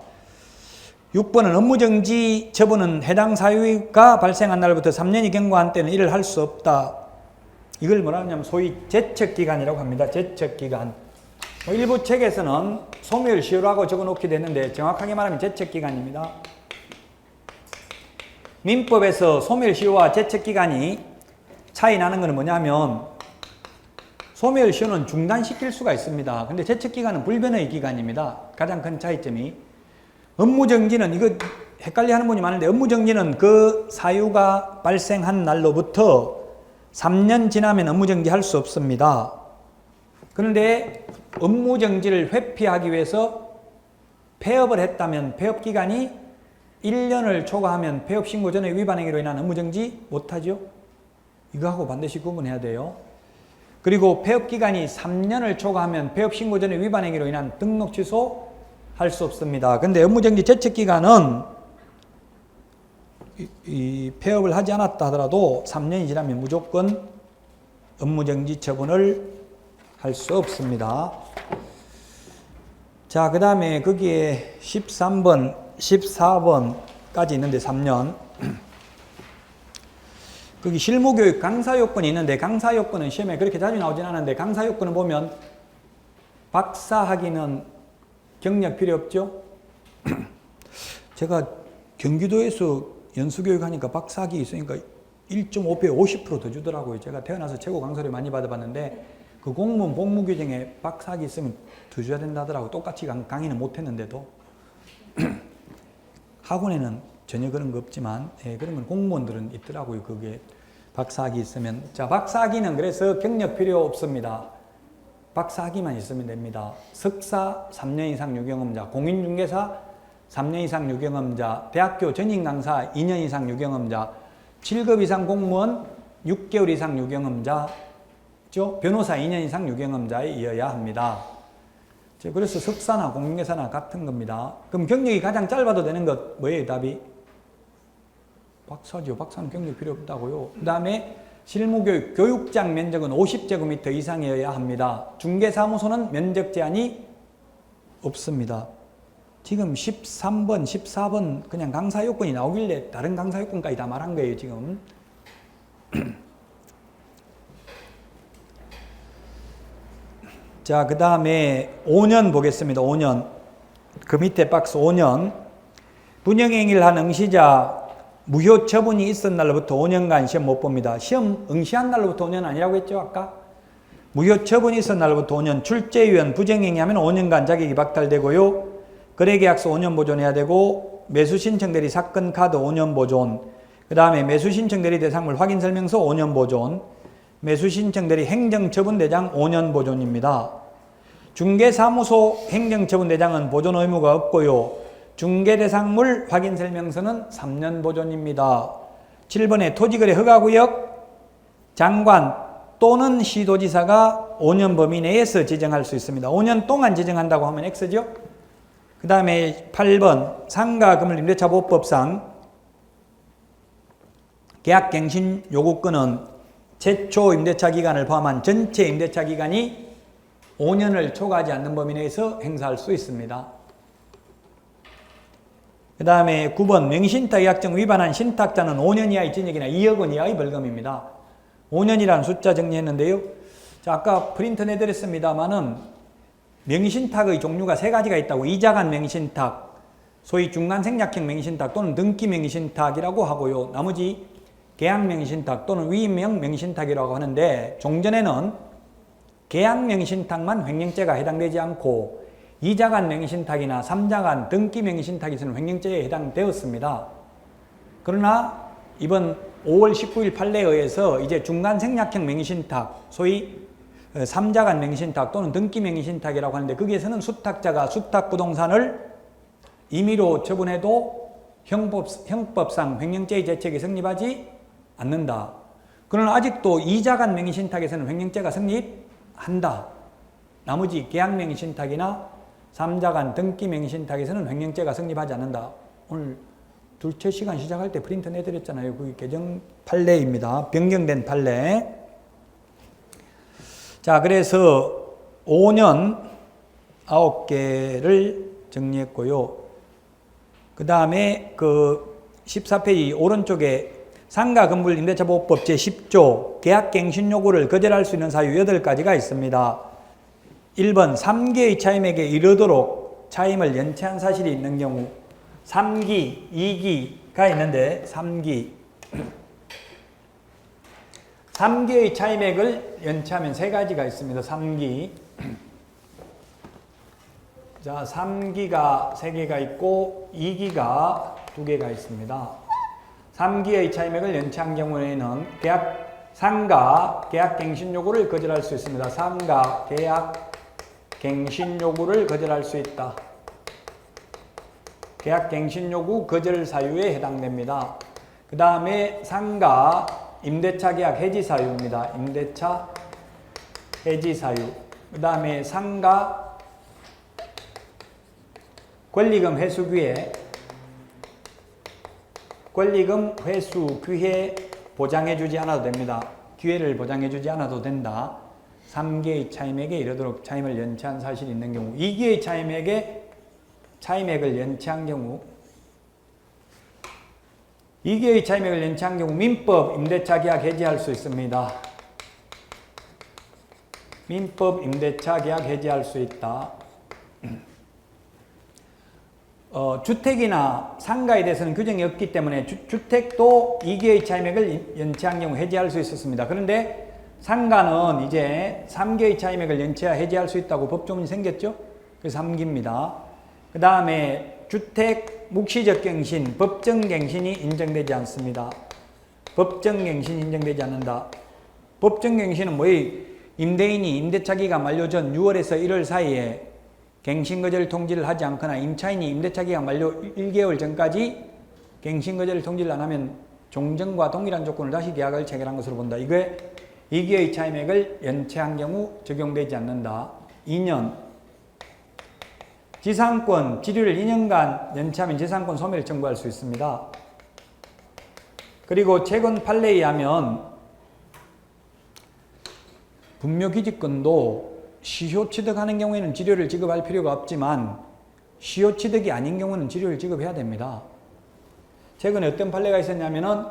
6번은 업무정지 처분은 해당 사유가 발생한 날부터 3년이 경과한 때는 일을 할 수 없다. 이걸 뭐라 하냐면 소위 제척기간이라고 합니다. 제척기간. 일부 책에서는 소멸시효라고 적어놓기도 했는데 정확하게 말하면 제척기간입니다. 민법에서 소멸시효와 제척기간이 차이 나는 것은 뭐냐면 소멸시효는 중단시킬 수가 있습니다. 근데 제척기간은 불변의 기간입니다. 가장 큰 차이점이. 업무정지는 이거 헷갈려 하는 분이 많은데 업무정지는 그 사유가 발생한 날로부터 3년 지나면 업무정지 할 수 없습니다. 그런데 업무정지를 회피하기 위해서 폐업을 했다면 폐업기간이 1년을 초과하면 폐업신고 전에 위반 행위로 인한 업무정지 못하죠. 이거하고 반드시 구분해야 돼요. 그리고 폐업기간이 3년을 초과하면 폐업신고 전에 위반 행위로 인한 등록 취소 할 수 없습니다. 근데 업무정지 제척기간은 이 폐업을 하지 않았다 하더라도 3년이 지나면 무조건 업무정지 처분을 할 수 없습니다. 자, 그 다음에 거기에 13번, 14번까지 있는데 3년. 거기 실무교육 강사요건이 있는데 강사요건은 시험에 그렇게 자주 나오진 않은데 강사요건을 보면 박사학위는 경력 필요 없죠? 제가 경기도에서 연수교육 하니까 박사학위 있으니까 1.5배 50% 더 주더라고요. 제가 태어나서 최고 강사를 많이 받아봤는데 그 공무원 복무 규정에 박사학위 있으면 더 줘야 된다 하더라고. 똑같이 강의는 못했는데도. 학원에는 전혀 그런 거 없지만 그런 건 공무원들은 있더라고요. 그게 박사학위 있으면. 자, 박사학위는 그래서 경력 필요 없습니다. 박사학위만 있으면 됩니다. 석사 3년 이상 유경험자, 공인중개사 3년 이상 유경험자, 대학교 전임 강사 2년 이상 유경험자, 7급 이상 공무원 6개월 이상 유경험자, 변호사 2년 이상 유경험자이어야 합니다. 그래서 석사나 공인중개사나 같은 겁니다. 그럼 경력이 가장 짧아도 되는 것 뭐예요? 답이? 박사죠. 박사는 경력 필요 없다고요. 그 다음에 실무교육, 교육장 면적은 50제곱미터 이상이어야 합니다. 중개사무소는 면적 제한이 없습니다. 지금 13번, 14번 그냥 강사 요건이 나오길래 다른 강사 요건까지 다 말한 거예요, 지금. 자, 그 다음에 5년 보겠습니다. 5년. 그 밑에 박스 5년. 분양행위를 한 응시자 무효 처분이 있은 날로부터 5년간 시험 못 봅니다. 시험 응시한 날로부터 5년 아니라고 했죠, 아까? 무효 처분이 있은 날로부터 5년. 출제위원 부정행위하면 5년간 자격이 박탈되고요. 거래계약서 5년 보존해야 되고 매수신청 대리 사건 카드 5년 보존. 그 다음에 매수신청 대리 대상물 확인설명서 5년 보존. 매수신청 대리 행정처분대장 5년 보존입니다. 중개사무소 행정처분대장은 보존 의무가 없고요. 중개대상물 확인설명서는 3년 보존입니다. 7번에 토지거래 허가구역 장관 또는 시도지사가 5년 범위 내에서 지정할 수 있습니다. 5년 동안 지정한다고 하면 X죠. 그 다음에 8번 상가 건물 임대차 보호법상 계약갱신 요구권은 최초 임대차 기간을 포함한 전체 임대차 기간이 5년을 초과하지 않는 범위 내에서 행사할 수 있습니다. 그 다음에 9번 명의신탁 계약정 위반한 신탁자는 5년 이하의 징역이나 2억 원 이하의 벌금입니다. 5년이라는 숫자 정리했는데요. 자, 아까 프린트 내드렸습니다만은 명의신탁의 종류가 3가지가 있다고. 이자간 명의신탁, 소위 중간생략형 명의신탁 또는 등기 명의신탁이라고 하고요. 나머지 계약 명의신탁 또는 위임형 명의신탁이라고 하는데, 종전에는 계약 명의신탁만 횡령죄가 해당되지 않고 이자간 명의신탁이나 3자간 등기 명의신탁에서는 횡령죄에 해당되었습니다. 그러나 이번 5월 19일 판례에 의해서 이제 중간생략형 명의신탁, 소위 3자간 명의신탁 또는 등기 명의신탁이라고 하는데, 거기에서는 수탁자가 수탁부동산을 임의로 처분해도 형법상 횡령죄의 죄책이 성립하지 않는다. 그러나 아직도 이자간 명의신탁에서는 횡령죄가 성립한다. 나머지 계약 명의신탁이나 3자간 등기 명의신탁에서는 횡령죄가 성립하지 않는다. 오늘 둘째 시간 시작할 때 프린트 내드렸잖아요. 그게 개정 판례입니다. 변경된 판례. 자, 그래서 5년 9개를 정리했고요. 그 다음에 그 14페이지 오른쪽에 상가 건물 임대차 보호법 제10조 계약갱신 요구를 거절할 수 있는 사유 8가지가 있습니다. 1번 3기의 차임에게 이르도록 차임을 연체한 사실이 있는 경우. 3기, 2기가 있는데 3기의 차임액을 연체하면 3가지가 있습니다. 3기. 자, 3기가 3개가 있고 2기가 2개가 있습니다. 3기의 차임액을 연체한 경우에는 상가 계약갱신 요구를 거절할 수 있습니다. 상가 계약갱신 요구를 거절할 수 있다. 계약갱신 요구 거절 사유에 해당됩니다. 그 다음에 상가 임대차 계약 해지 사유입니다. 임대차 해지 사유. 그 다음에 상가 권리금 회수 기회. 권리금 회수 기회 보장해주지 않아도 됩니다. 기회를 보장해주지 않아도 된다. 3개의 차임액에 이르도록 차임을 연체한 사실이 있는 경우. 2개의 차임액을 연체한 경우. 2개의 차임액을 연체한 경우 민법 임대차 계약 해지할 수 있습니다. 민법 임대차 계약 해지할 수 있다. 주택이나 상가에 대해서는 규정이 없기 때문에 주택도 2개의 차임액을 연체한 경우 해지할 수 있었습니다. 그런데 상가는 이제 3개의 차임액을 연체하 해지할 수 있다고 법조문이 생겼죠. 그래서 3기입니다. 그 다음에 주택 묵시적 갱신, 법정 갱신이 인정되지 않습니다. 법정 갱신이 인정되지 않는다. 법정 갱신은 뭐예요? 임대인이 임대차 기간 만료 전 6월에서 1월 사이에 갱신거절 통지를 하지 않거나 임차인이 임대차 기간 만료 1개월 전까지 갱신거절 통지를 안 하면 종전과 동일한 조건을 다시 계약을 체결한 것으로 본다. 이게 2개의 차임액을 연체한 경우 적용되지 않는다. 2년 지상권 지류를 2년간 연체하면 지상권 소멸을 청구할 수 있습니다. 그리고 최근 판례에 의하면 분묘기지권도 시효 취득하는 경우에는 지료를 지급할 필요가 없지만 시효 취득이 아닌 경우는 지료를 지급해야 됩니다. 최근에 어떤 판례가 있었냐면은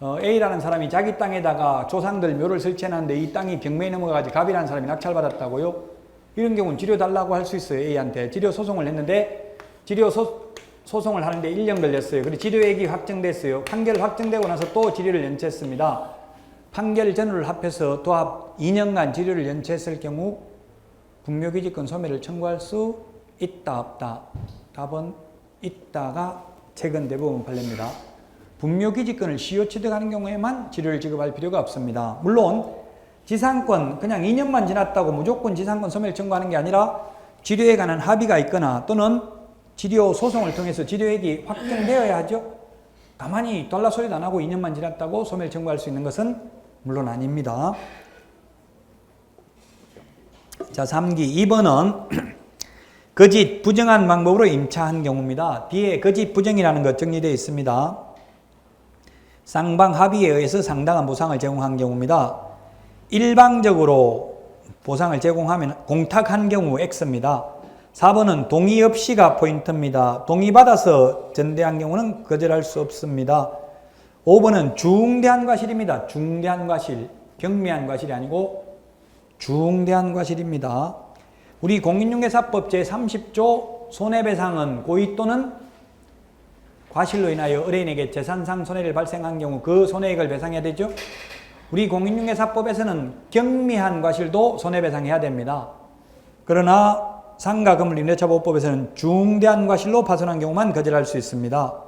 A라는 사람이 자기 땅에다가 조상들 묘를 설치해놨는데 이 땅이 경매에 넘어가가지고 갑이라는 사람이 낙찰받았다고요. 이런 경우는 지료 달라고 할 수 있어요. A한테. 지료 소송을 했는데 지료 소송을 하는데 1년 걸렸어요. 그리고 지료액이 확정됐어요. 판결 확정되고 나서 또 지료를 연체했습니다. 판결 전후를 합해서 도합 2년간 지료를 연체했을 경우 분묘기지권 소멸을 청구할 수 있다 없다. 답은 있다가 최근 대법원 판례입니다. 분묘기지권을 시효 취득하는 경우에만 지료를 지급할 필요가 없습니다. 물론 지상권 그냥 2년만 지났다고 무조건 지상권 소멸 청구하는 게 아니라 지료에 관한 합의가 있거나 또는 지료 소송을 통해서 지료액이 확정되어야 하죠. 가만히 달라 소리도 안 하고 2년만 지났다고 소멸 청구할 수 있는 것은 물론 아닙니다. 자, 3기 2번은 거짓, 부정한 방법으로 임차한 경우입니다. 뒤에 거짓, 부정이라는 것 정리되어 있습니다. 쌍방 합의에 의해서 상당한 보상을 제공한 경우입니다. 일방적으로 보상을 제공하면 공탁한 경우 X입니다. 4번은 동의 없이가 포인트입니다. 동의받아서 전대한 경우는 거절할 수 없습니다. 5번은 중대한 과실입니다. 중대한 과실, 경미한 과실이 아니고 중대한 과실입니다. 우리 공인중개사법 제30조 손해배상은 고의 또는 과실로 인하여 의뢰인에게 재산상 손해를 발생한 경우 그 손해액을 배상해야 되죠. 우리 공인중개사법에서는 경미한 과실도 손해배상해야 됩니다. 그러나 상가건물임대차보호법에서는 중대한 과실로 파손한 경우만 거절할 수 있습니다.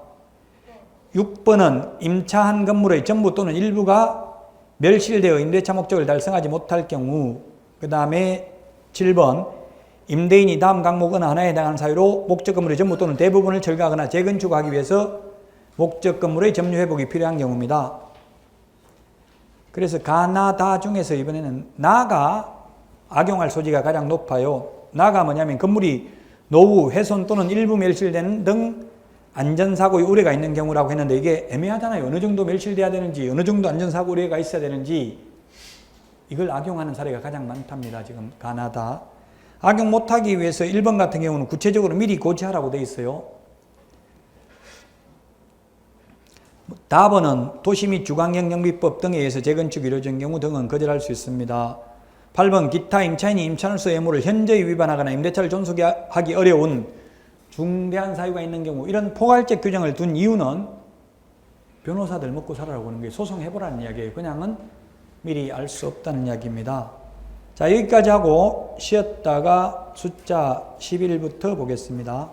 6번은 임차한 건물의 전부 또는 일부가 멸실되어 임대차 목적을 달성하지 못할 경우, 그 다음에 7번 임대인이 다음 항목 어느 하나에 해당하는 사유로 목적 건물의 전부 또는 대부분을 철거하거나 재건축하기 위해서 목적 건물의 점유 회복이 필요한 경우입니다. 그래서 가나다 중에서 이번에는 나가 악용할 소지가 가장 높아요. 나가 뭐냐면 건물이 노후, 훼손 또는 일부 멸실되는 등 안전사고의 우려가 있는 경우라고 했는데 이게 애매하잖아요. 어느 정도 멸실돼야 되는지, 어느 정도 안전사고 우려가 있어야 되는지 이걸 악용하는 사례가 가장 많답니다. 지금 가나다. 악용 못하기 위해서 1번 같은 경우는 구체적으로 미리 고지하라고 되어 있어요. 답은 도시 및 주관경영비법 등에 의해서 재건축이 이루어진 경우 등은 거절할 수 있습니다. 8번 기타 임차인이 임차인으로서의 의무를 현저히 위반하거나 임대차를 존속하기 어려운 중대한 사유가 있는 경우, 이런 포괄적 규정을 둔 이유는 변호사들 먹고 살아라고 하는 게 소송해보라는 이야기예요. 그냥은 미리 알 수 없다는 이야기입니다. 자, 여기까지 하고 쉬었다가 숫자 11부터 보겠습니다.